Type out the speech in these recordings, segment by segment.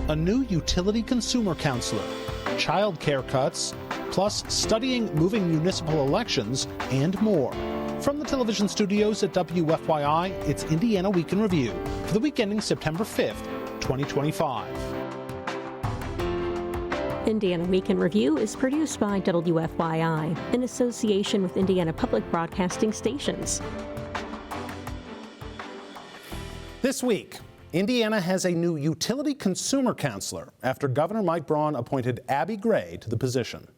a new utility consumer counselor, child care cuts, plus studying moving municipal elections, and more. From the television studios at WFYI, it's Indiana Week in Review for the week ending September 5th, 2025. Indiana Week in Review is produced by WFYI in association with Indiana Public Broadcasting Stations. This week, Indiana has a new utility consumer counselor after Governor Mike Braun appointed Abby Gray to the position.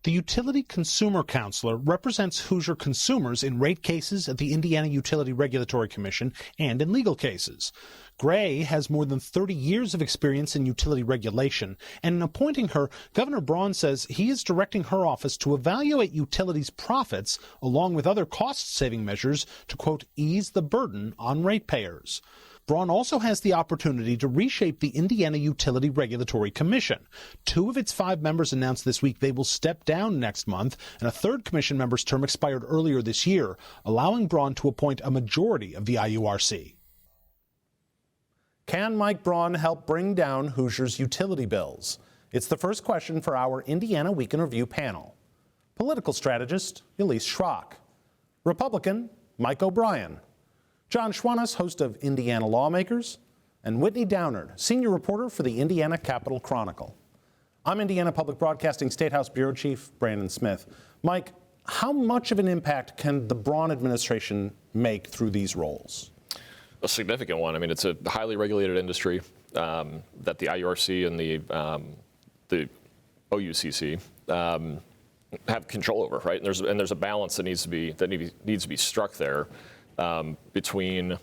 The utility consumer counselor represents Hoosier consumers in rate cases at the Indiana Utility Regulatory Commission and in legal cases. Gray has more than 30 years of experience in utility regulation, and in appointing her, Governor Braun says he is directing her office to evaluate utilities' profits along with other cost-saving measures to, quote, ease the burden on ratepayers. Braun also has the opportunity to reshape the Indiana Utility Regulatory Commission. 2 of its 5 members announced this week they will step down next month, and a 3rd commission member's term expired earlier this year, allowing Braun to appoint a majority of the IURC. Can Mike Braun help bring down Hoosier's utility bills? It's the first question for our Indiana Week in Review panel. Political strategist Elise Shrock. Republican Mike O'Brien. John Schwantes, host of Indiana Lawmakers, and Whitney Downard, senior reporter for the Indiana Capital Chronicle. I'm Indiana Public Broadcasting State House Bureau Chief Brandon Smith. Mike, how much of an impact can the Braun administration make through these roles? A significant one. I mean, it's a highly regulated industry that the IURC and the OUCC have control over, right? And there's a balance that needs to be struck there. Between,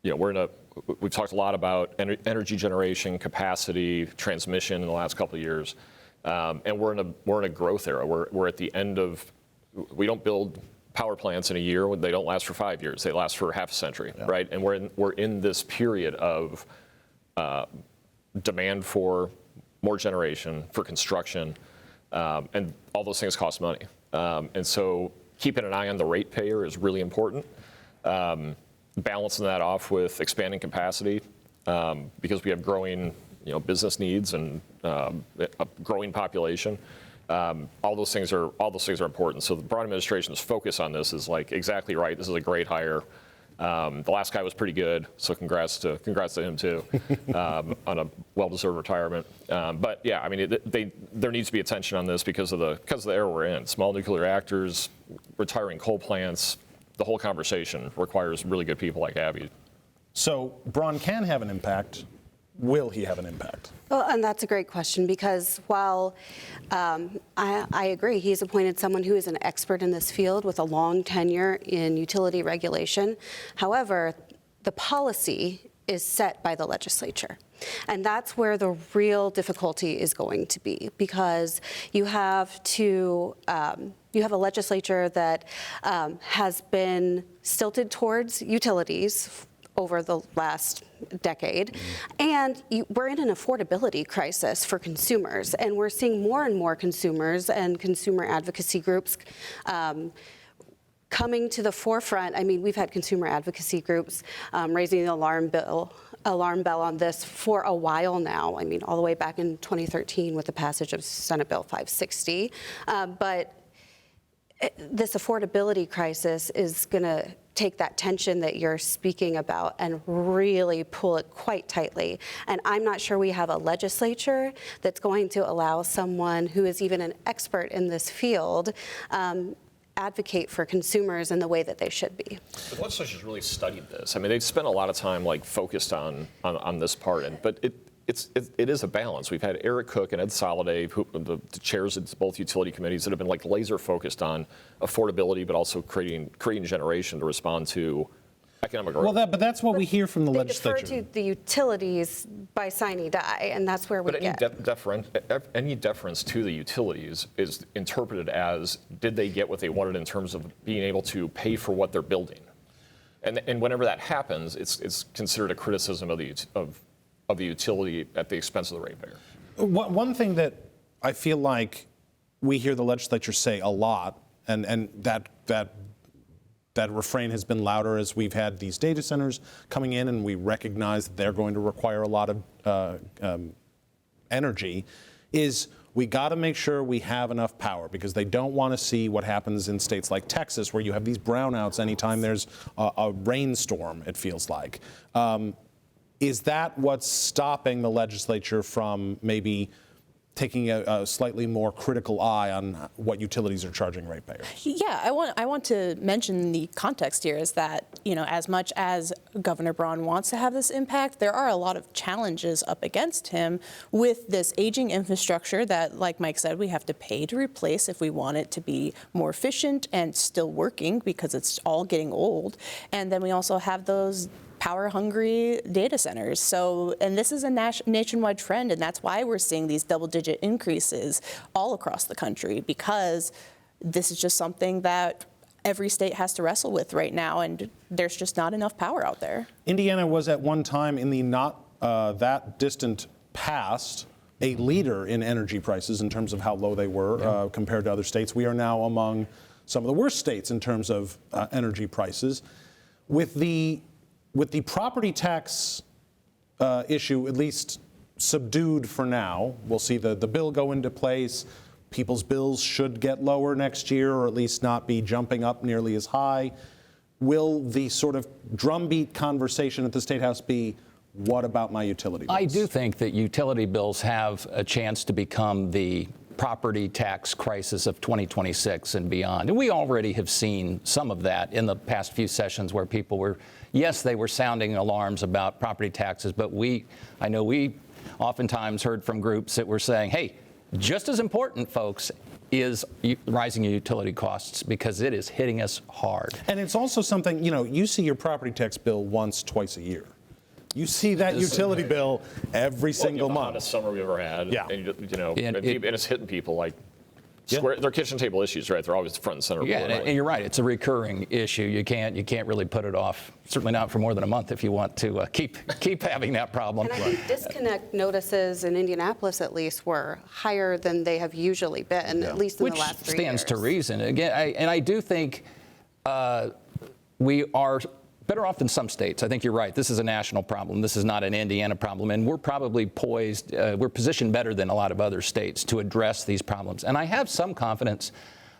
we've talked a lot about energy generation, capacity, transmission in the last couple of years, and we're in a growth era. We're at the end of, we don't build power plants in a year. They don't last for 5 years. They last for half a century, yeah. Right? And we're in this period of demand for more generation, for construction, and all those things cost money. And so keeping an eye on the ratepayer is really important. Balancing that off with expanding capacity because we have growing business needs and a growing population. All those things are important. So the Braun administration's focus on this is like exactly right. This is a great hire. The last guy was pretty good, so congrats to him too on a well-deserved retirement. But yeah, I mean, there needs to be attention on this because of the era we're in. Small nuclear reactors, retiring coal plants. The whole conversation requires really good people like Abby. So Braun can have an impact. Will he have an impact? Well, and that's a great question because while I agree, he's appointed someone who is an expert in this field with a long tenure in utility regulation. However, the policy is set by the legislature. And that's where the real difficulty is going to be because you have a legislature that has been stilted towards utilities over the last decade. And we're in an affordability crisis for consumers. And we're seeing more and more consumers and consumer advocacy groups coming to the forefront. I mean, we've had consumer advocacy groups raising the alarm bell on this for a while now. I mean, all the way back in 2013 with the passage of Senate Bill 560. But this affordability crisis is going to take that tension that you're speaking about and really pull it quite tightly. And I'm not sure we have a legislature that's going to allow someone who is even an expert in this field advocate for consumers in the way that they should be. The legislature's really studied this. I mean, they've spent a lot of time focused on this part, but it is a balance. We've had Eric Cook and Ed Soliday, the chairs of both utility committees, that have been laser focused on affordability, but also creating generation to respond to economic growth. Well, but that's what we hear from the legislature. They defer to the utilities by sine die, and that's where we get. Any deference to the utilities is interpreted as, did they get what they wanted in terms of being able to pay for what they're building? And whenever that happens, it's considered a criticism of the utility at the expense of the ratepayer. One thing that I feel like we hear the legislature say a lot, and that that refrain has been louder as we've had these data centers coming in, and we recognize that they're going to require a lot of energy, is we got to make sure we have enough power, because they don't want to see what happens in states like Texas, where you have these brownouts anytime there's a rainstorm, it feels like. Is that what's stopping the legislature from maybe taking a slightly more critical eye on what utilities are charging ratepayers? Yeah, I want to mention the context here is that, as much as Governor Braun wants to have this impact, there are a lot of challenges up against him with this aging infrastructure that, like Mike said, we have to pay to replace if we want it to be more efficient and still working, because it's all getting old. And then we also have those power-hungry data centers. So, and this is a nationwide trend, and that's why we're seeing these double-digit increases all across the country, because this is just something that every state has to wrestle with right now, and there's just not enough power out there. Indiana was at one time in the not that distant past a leader in energy prices in terms of how low they were compared to other states. We are now among some of the worst states in terms of energy prices. With the property tax issue at least subdued for now, we'll see the bill go into place. People's bills should get lower next year, or at least not be jumping up nearly as high. Will the sort of drumbeat conversation at the State House be, what about my utility bills? I do think that utility bills have a chance to become the property tax crisis of 2026 and beyond. And we already have seen some of that in the past few sessions, where people were, yes, they were sounding alarms about property taxes, but I know we oftentimes heard from groups that were saying, hey, just as important, folks, is rising utility costs, because it is hitting us hard. And it's also something, you see your property tax bill once, twice a year. You see that utility bill every single month. The hottest summer we've ever had. Yeah. And it's hitting people like they're kitchen table issues, right? They're always front and center. Yeah, and you're right. It's a recurring issue. You can't really put it off. Certainly not for more than a month if you want to keep having that problem. And I think disconnect notices in Indianapolis, at least, were higher than they have usually been, at least in the last 3 years. Which stands to reason. Again, I do think we are better off than some states. I think you're right. This is a national problem. This is not an Indiana problem. And we're probably poised, we're positioned better than a lot of other states to address these problems. And I have some confidence,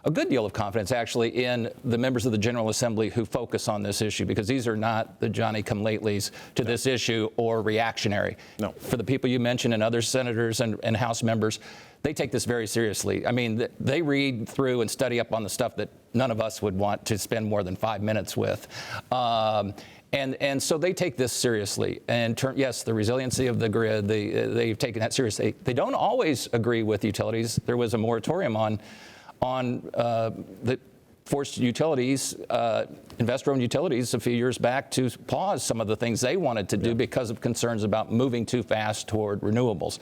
a good deal of confidence actually, in the members of the General Assembly who focus on this issue, because these are not the Johnny-come-latelys to this issue or reactionary. No. For the people you mentioned and other senators and House members, they take this very seriously. I mean, they read through and study up on the stuff that none of us would want to spend more than 5 minutes with. And so they take this seriously. And yes, the resiliency of the grid, they've taken that seriously. They don't always agree with utilities. There was a moratorium on the forced utilities, investor-owned utilities a few years back, to pause some of the things they wanted to do because of concerns about moving too fast toward renewables.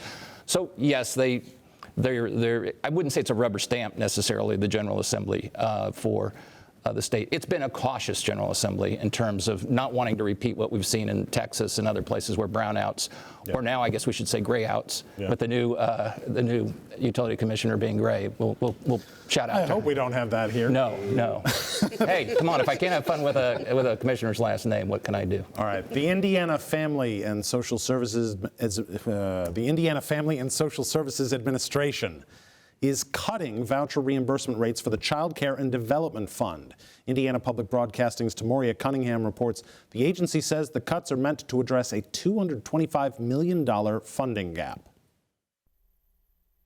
So yes, I wouldn't say it's a rubber stamp necessarily, the General Assembly for the state. It's been a cautious General Assembly in terms of not wanting to repeat what we've seen in Texas and other places where brownouts, or now I guess we should say grayouts, with the new utility commissioner being gray. We'll shout out. I hope we don't have that here. No. Hey, come on! If I can't have fun with a commissioner's last name, what can I do? All right. The Indiana Family and Social Services Administration is cutting voucher reimbursement rates for the Child Care and Development Fund. Indiana Public Broadcasting's Tamoria Cunningham reports the agency says the cuts are meant to address a $225 million funding gap.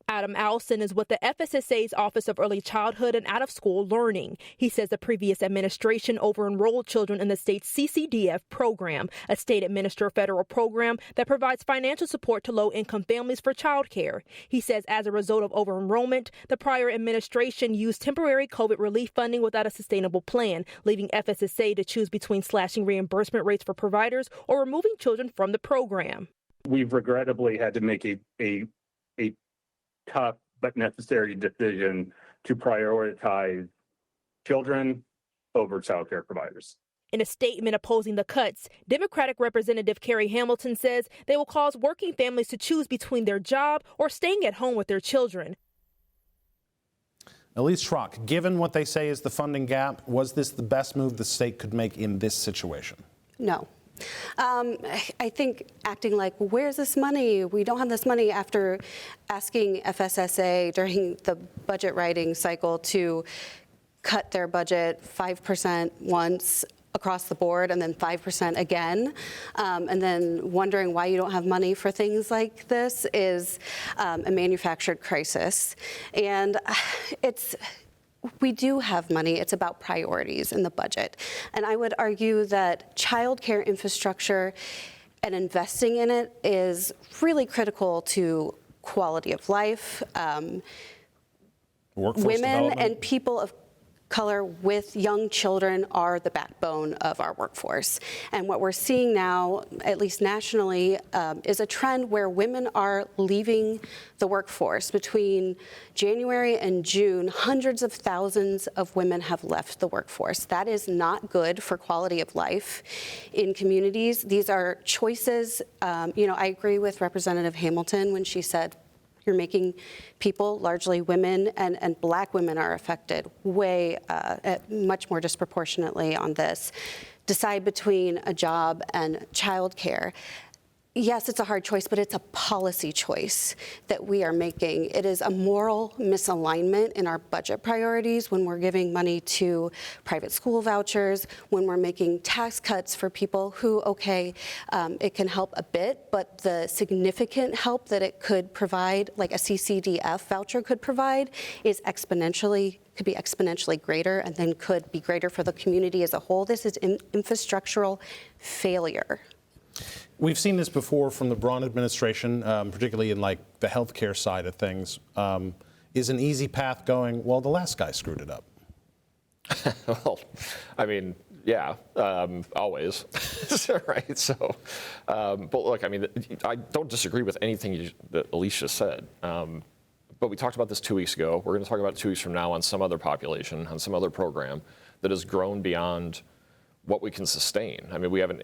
Adam Allison is with the FSSA's Office of Early Childhood and Out-of-School Learning. He says the previous administration over-enrolled children in the state's CCDF program, a state-administered federal program that provides financial support to low-income families for childcare. He says as a result of over-enrollment, the prior administration used temporary COVID relief funding without a sustainable plan, leaving FSSA to choose between slashing reimbursement rates for providers or removing children from the program. We've regrettably had to make a tough but necessary decision to prioritize children over child care providers. In a statement opposing the cuts, Democratic Representative Carrie Hamilton says they will cause working families to choose between their job or staying at home with their children. Elise Shrock, given what they say is the funding gap, was this the best move the state could make in this situation? No. I think acting like, where's this money? We don't have this money, after asking FSSA during the budget writing cycle to cut their budget 5% once across the board and then 5% again, and then wondering why you don't have money for things like this is a manufactured crisis. And we do have money. It's about priorities in the budget. And I would argue that childcare infrastructure and investing in it is really critical to quality of life. Women and people of color with young children are the backbone of our workforce. And what we're seeing now, at least nationally, is a trend where women are leaving the workforce. Between January and June, hundreds of thousands of women have left the workforce. That is not good for quality of life in communities. These are choices. I agree with Representative Hamilton when she said, you're making people, largely women and Black women, are affected much more disproportionately on this, decide between a job and childcare. Yes, it's a hard choice, but it's a policy choice that we are making. It is a moral misalignment in our budget priorities when we're giving money to private school vouchers, when we're making tax cuts for people who, it can help a bit, but the significant help that it could provide, like a CCDF voucher could provide, could be exponentially greater, and then could be greater for the community as a whole. This is infrastructural failure. We've seen this before from the Braun administration, particularly in the healthcare side of things. Is an easy path going, well, the last guy screwed it up? Well, I mean, yeah, always, right? So, but look, I mean, I don't disagree with anything that Elise just said. But we talked about this 2 weeks ago. We're going to talk about it 2 weeks from now on some other population, on some other program that has grown beyond what we can sustain. I mean, we have an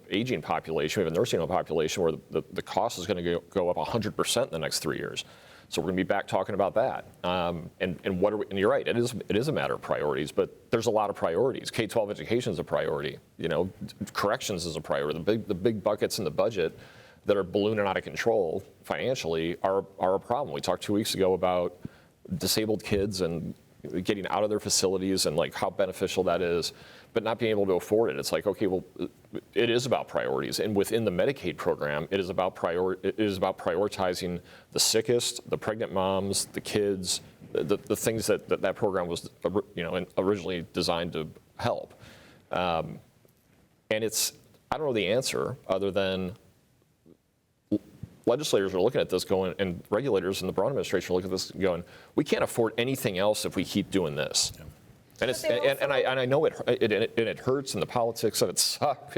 aging population, we have a nursing home population where the cost is going to go up 100% in the next 3 years. So we're going to be back talking about that. And you're right, it is a matter of priorities, but there's a lot of priorities. K-12 education is a priority. Corrections is a priority. The big buckets in the budget that are ballooning out of control financially are a problem. We talked 2 weeks ago about disabled kids and getting out of their facilities and how beneficial that is, but not being able to afford it. It's it is about priorities. And within the Medicaid program, it is about prioritizing the sickest, the pregnant moms, the kids, the things that program was originally designed to help. And I don't know the answer other than legislators are looking at this going, and regulators in the Braun administration are looking at this going, we can't afford anything else if we keep doing this. Yeah. And I know it hurts, and the politics of it suck.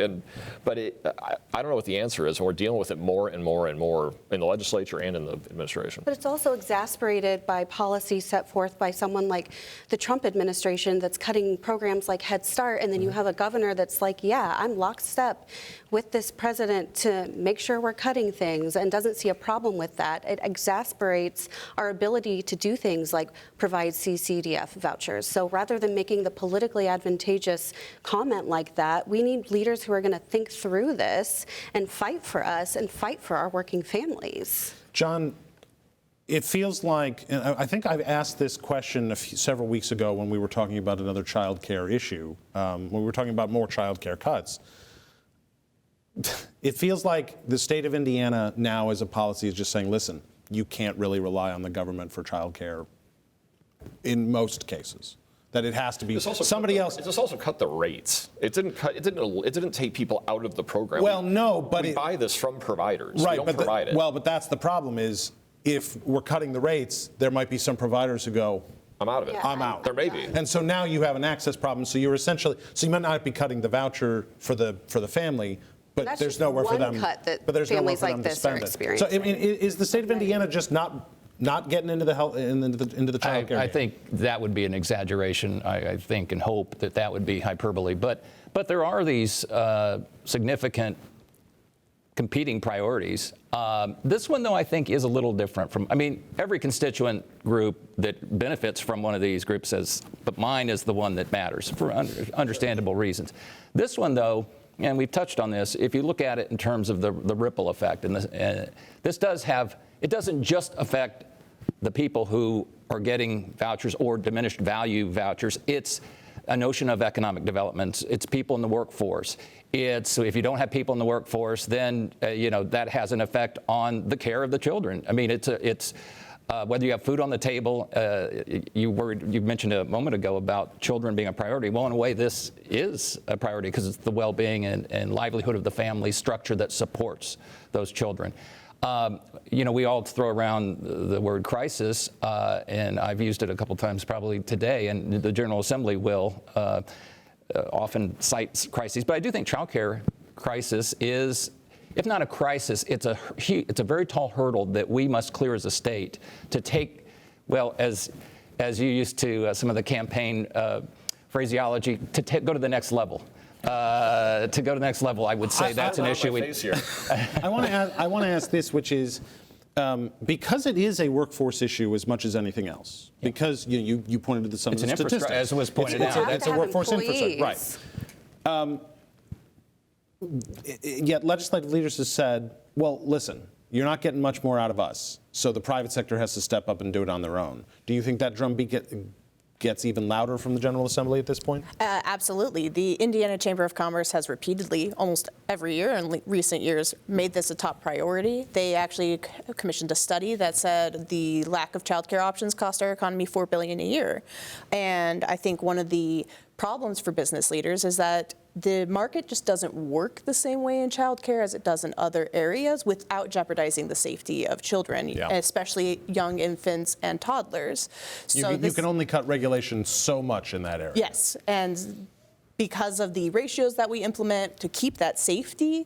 But I don't know what the answer is, and we're dealing with it more and more and more in the legislature and in the administration. But it's also exacerbated by policy set forth by someone like the Trump administration that's cutting programs like Head Start, and then you have a governor that's like, yeah, I'm lockstep with this president to make sure we're cutting things, and doesn't see a problem with that. It exacerbates our ability to do things like provide CCDF vouchers. So rather than making the politically advantageous comment like that, we need leaders who are going to think through this and fight for us and fight for our working families. John, it feels like, and I think I've asked this question several weeks ago when we were talking about another child care issue, when we were talking about more child care cuts. It feels like the state of Indiana now as a policy is just saying, listen, you can't really rely on the government for child care in most cases. That it has to be somebody else. It just also cut the rates. It didn't take people out of the program. Well, no, but we buy this from providers. Right, we don't provide it. Well, but that's the problem is if we're cutting the rates, there might be some providers who go, I'm out of it. Yeah, I'm out. There may be. And so now you have an access problem. So you might not be cutting the voucher for the family, but there's nowhere for them. But there's families like this are experiencing. So I mean, is the state of Indiana just not getting into the health into the child care? I think that would be an exaggeration. I think and hope that would be hyperbole. But there are these significant competing priorities. This one, though, I think is a little different from, I mean, every constituent group that benefits from one of these groups says, but mine is the one that matters for understandable reasons. This one, though, and we've touched on this, if you look at it in terms of the ripple effect, and this does have, it doesn't just affect the people who are getting vouchers or diminished value vouchers. It's a notion of economic development. It's people in the workforce. It's, if you don't have people in the workforce, then that has an effect on the care of the children. I mean, it's whether you have food on the table. You mentioned a moment ago about children being a priority. Well, in a way, this is a priority because it's the well-being and livelihood of the family structure that supports those children. We all throw around the word crisis, and I've used it a couple times probably today, and the General Assembly will often cite crises. But I do think child care crisis is, if not a crisis, it's a very tall hurdle that we must clear as a state to take, well, as you used to some of the campaign phraseology, to go to the next level. To go to the next level, I would say that's an issue. I want to ask this, which is, because it is a workforce issue as much as anything else, because you pointed to some of the statistics. As was pointed out. It's a workforce infrastructure. Right. Yet legislative leaders have said, well, listen, you're not getting much more out of us, so the private sector has to step up and do it on their own. Do you think that drumbeat gets even louder from the General Assembly at this point? Absolutely. The Indiana Chamber of Commerce has repeatedly, almost every year in recent years, made this a top priority. They actually commissioned a study that said the lack of childcare options cost our economy $4 billion a year. And I think one of the problems for business leaders is that the market just doesn't work the same way in childcare as it does in other areas without jeopardizing the safety of children, especially young infants and toddlers. You can only cut regulation so much in that area. Yes, and because of the ratios that we implement to keep that safety,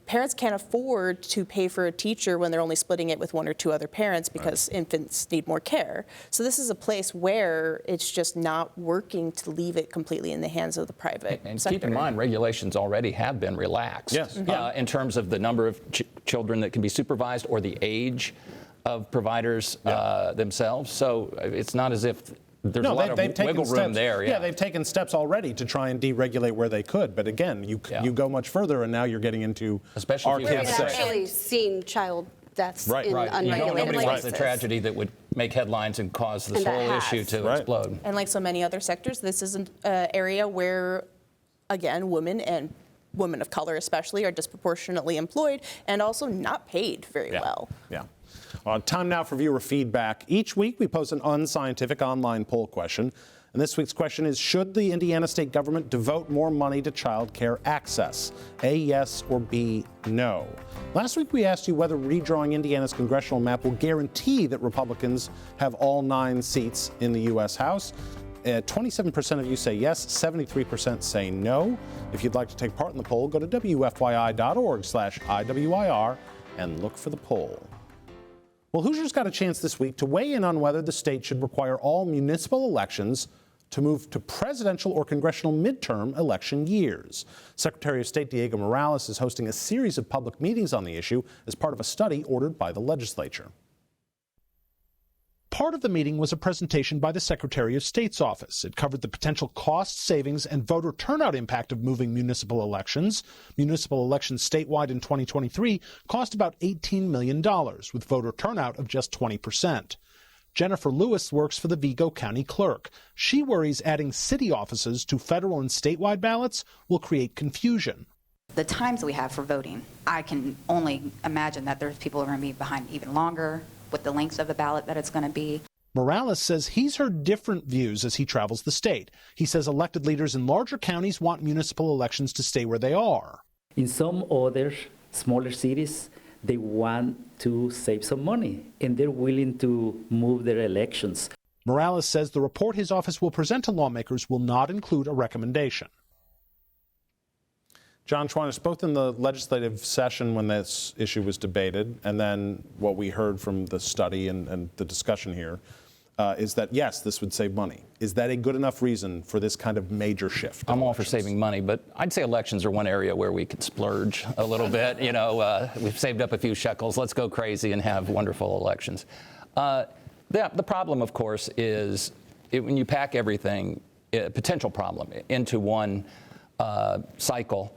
parents can't afford to pay for a teacher when they're only splitting it with one or two other parents because infants need more care. So this is a place where it's just not working to leave it completely in the hands of the private sector. Keep in mind, regulations already have been relaxed in terms of the number of children that can be supervised or the age of providers themselves. So it's not as if there's a lot of wiggle room there. Yeah, they've taken steps already to try and deregulate where they could. But again, you go much further, and now you're getting into We've actually seen child deaths in unregulated Nobody wants places. the tragedy that would make headlines and cause this whole issue to explode. And like so many other sectors, this is an area where, again, women and women of color especially are disproportionately employed and also not paid very well. Time now for viewer feedback. Each week we post an unscientific online poll question. And this week's question is, should the Indiana state government devote more money to child care access? A, yes, or B, no. Last week we asked you whether redrawing Indiana's congressional map will guarantee that Republicans have all 9 seats in the U.S. House. 27% of you say yes, 73% say no. If you'd like to take part in the poll, go to wfyi.org/IWIR and look for the poll. Well, Hoosiers got a chance this week to weigh in on whether the state should require all municipal elections to move to presidential or congressional midterm election years. Secretary of State Diego Morales is hosting a series of public meetings on the issue as part of a study ordered by the legislature. Part of the meeting was a presentation by the Secretary of State's office. It covered the potential cost, savings, and voter turnout impact of moving municipal elections. Municipal elections statewide in 2023 cost about $18 million, with voter turnout of just 20%. Jennifer Lewis works for the Vigo County Clerk. She worries adding city offices to federal and statewide ballots will create confusion. The times we have for voting, I can only imagine that there's people who are going to be behind even longer with the lengths of the ballot that it's going to be. Morales says he's heard different views as he travels the state. He says elected leaders in larger counties want municipal elections to stay where they are. In some other smaller cities, they want to save some money, and they're willing to move their elections. Morales says the report his office will present to lawmakers will not include a recommendation. John Schwantes, both in the legislative session when this issue was debated and then what we heard from the study and the discussion here, is that, yes, this would save money. Is that a good enough reason for this kind of major shift? I'm all for saving money, but I'd say elections are one area where we could splurge a little bit. You know, we've saved up a few shekels. Let's go crazy and have wonderful elections. The problem, of course, is when you pack everything, a potential problem, into one cycle,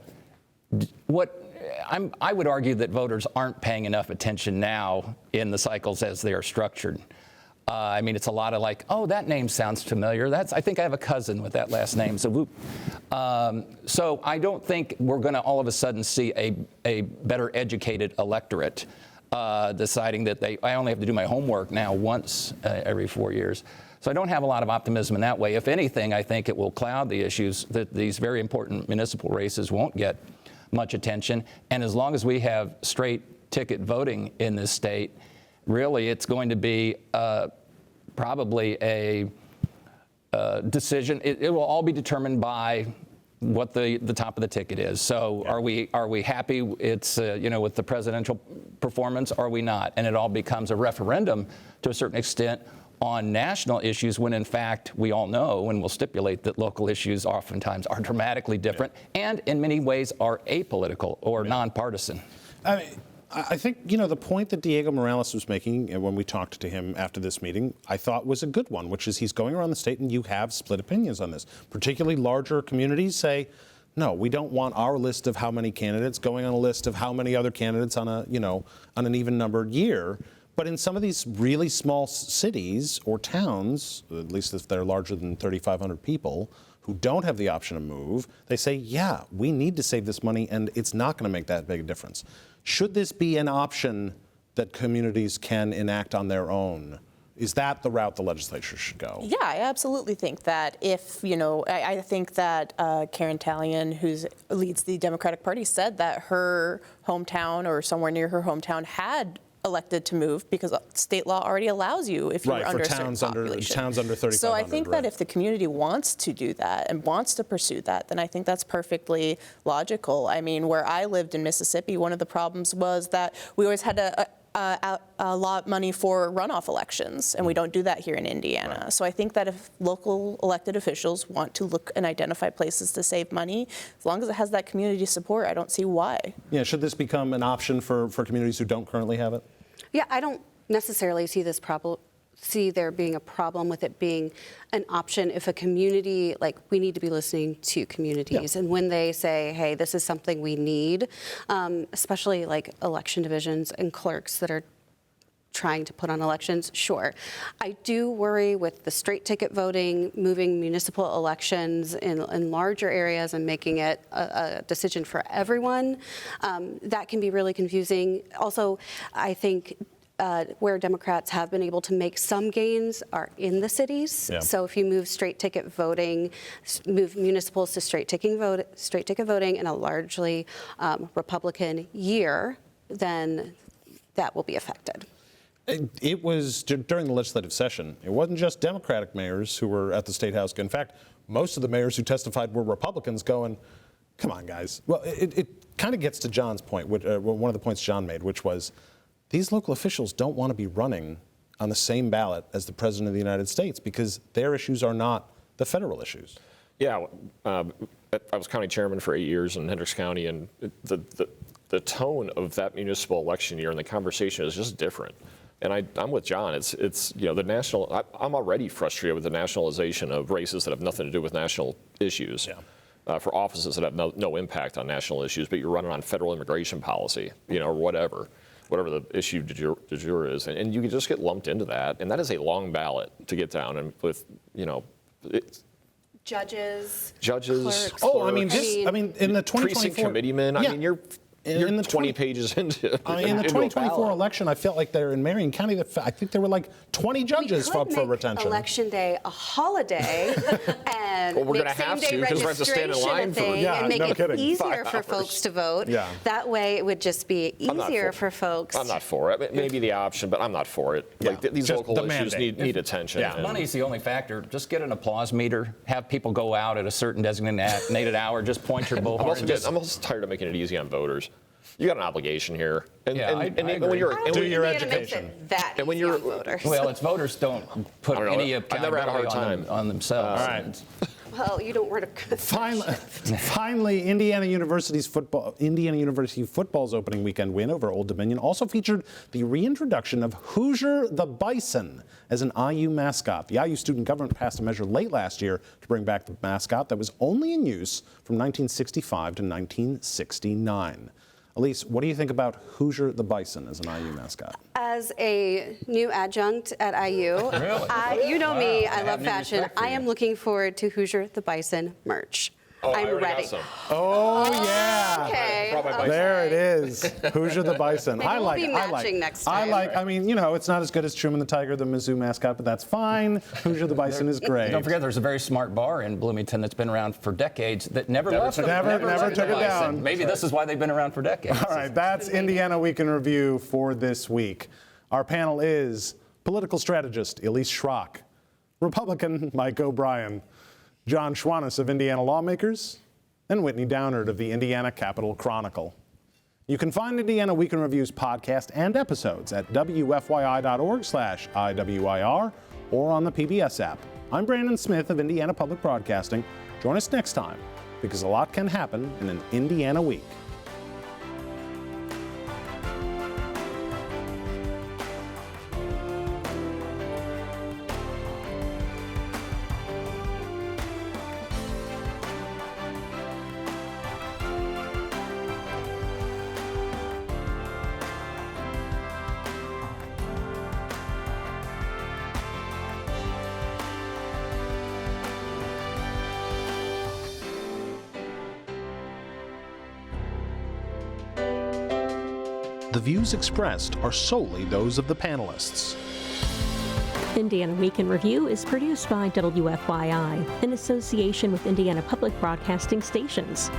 I would argue that voters aren't paying enough attention now in the cycles as they are structured. I mean, it's a lot of like, oh, that name sounds familiar. I think I have a cousin with that last name. So, whoop. So I don't think we're going to all of a sudden see a better educated electorate deciding that I only have to do my homework now once every 4 years. So I don't have a lot of optimism in that way. If anything, I think it will cloud the issues that these very important municipal races won't get much attention. And as long as we have straight ticket voting in this state, really it's going to be probably a decision. It will all be determined by what the top of the ticket is. So are we happy it's with the presidential performance? Are we not? And it all becomes a referendum to a certain extent on national issues, when in fact we all know and will stipulate that local issues oftentimes are dramatically different and in many ways are apolitical or nonpartisan. I think, the point that Diego Morales was making when we talked to him after this meeting, I thought was a good one, which is he's going around the state and you have split opinions on this. Particularly larger communities say, no, we don't want our list of how many candidates going on a list of how many other candidates on on an even numbered year. But in some of these really small cities or towns, at least if they're larger than 3,500 people, who don't have the option to move, they say, yeah, we need to save this money and it's not going to make that big a difference. Should this be an option that communities can enact on their own? Is that the route the legislature should go? Yeah, I absolutely think that if, I think that Karen Talion, who leads the Democratic Party, said that her hometown or somewhere near her hometown had elected to move because state law already allows you if you're under a certain population. Towns under 3,500. So I think that if the community wants to do that and wants to pursue that, then I think that's perfectly logical. I mean, where I lived in Mississippi, one of the problems was that we always had to allot money for runoff elections, and we don't do that here in Indiana. Right. So I think that if local elected officials want to look and identify places to save money, as long as it has that community support, I don't see why. Yeah, should this become an option for communities who don't currently have it? Yeah, I don't necessarily see there being a problem with it being an option if a community, we need to be listening to communities. Yeah. And when they say, hey, this is something we need, especially election divisions and clerks that are trying to put on elections, sure. I do worry with the straight ticket voting, moving municipal elections in larger areas and making it a decision for everyone. That can be really confusing. Also, I think where Democrats have been able to make some gains are in the cities. Yeah. So if you move straight ticket voting, move municipals to straight ticket voting in a largely Republican year, then that will be affected. It was during the legislative session. It wasn't just Democratic mayors who were at the State House. In fact, most of the mayors who testified were Republicans going, come on, guys. Well, it kind of gets to John's point, one of the points John made, which was these local officials don't want to be running on the same ballot as the President of the United States because their issues are not the federal issues. Yeah, I was county chairman for 8 years in Hendricks County, and the tone of that municipal election year and the conversation is just different. And I'm with John. It's the national. I'm already frustrated with the nationalization of races that have nothing to do with national issues. Yeah. For offices that have no impact on national issues, but you're running on federal immigration policy, or whatever the issue du jour is, and you can just get lumped into that, and that is a long ballot to get down, and with judges, clerks. Oh, in the 2024 precinct committeemen. Yeah. You're 20 pages into in the 2024 election, I felt like they're in Marion County. I think there were 20 judges up for retention. Election day a holiday and we're going to have to because we have to stand in line for and make it easier for folks to vote. Yeah. That way, it would just be easier for folks. I'm not for it. Maybe the option, but I'm not for it. Yeah. These just local issues need attention. Yeah. Money's the only factor. Just get an applause meter. Have people go out at a certain designated hour. Just point your bullhorn. I'm also tired of making it easy on voters. you got an obligation here. And, Yeah, I when agree. you're Do your Indiana makes education. it that And when easy you're- on voters. Well, it's voters don't put I don't know. any I've never had a hard accountability time. on themselves. All right. Well, you don't want to. Finally, Indiana University football's opening weekend win over Old Dominion also featured the reintroduction of Hoosier the Bison as an IU mascot. The IU student government passed a measure late last year to bring back the mascot that was only in use from 1965 to 1969. Elise, what do you think about Hoosier the Bison as an IU mascot? As a new adjunct at IU, you know me, I love fashion. I am looking forward to Hoosier the Bison merch. Oh, I I'm already ready. got some. Oh, yeah. Okay. Brought my bison. There it is. Hoosier the Bison. Maybe I we'll like be it. I like matching it. next I time. like, I mean, you know, it's not as good as Truman the Tiger, the Mizzou mascot, but that's fine. Hoosier the Bison is great. Don't forget, there's a very smart bar in Bloomington that's been around for decades that never left. Never left took the it bison. down. Maybe this is why they've been around for decades. All right, that's Indiana Week in Review for this week. Our panel is political strategist Elise Shrock, Republican Mike O'Brien, John Schwantes of Indiana Lawmakers, and Whitney Downard of the Indiana Capital Chronicle. You can find Indiana Week in Review's podcast and episodes at wfyi.org/IWIR or on the PBS app. I'm Brandon Smith of Indiana Public Broadcasting. Join us next time, because a lot can happen in an Indiana week. The views expressed are solely those of the panelists. Indiana Week in Review is produced by WFYI in association with Indiana Public Broadcasting Stations.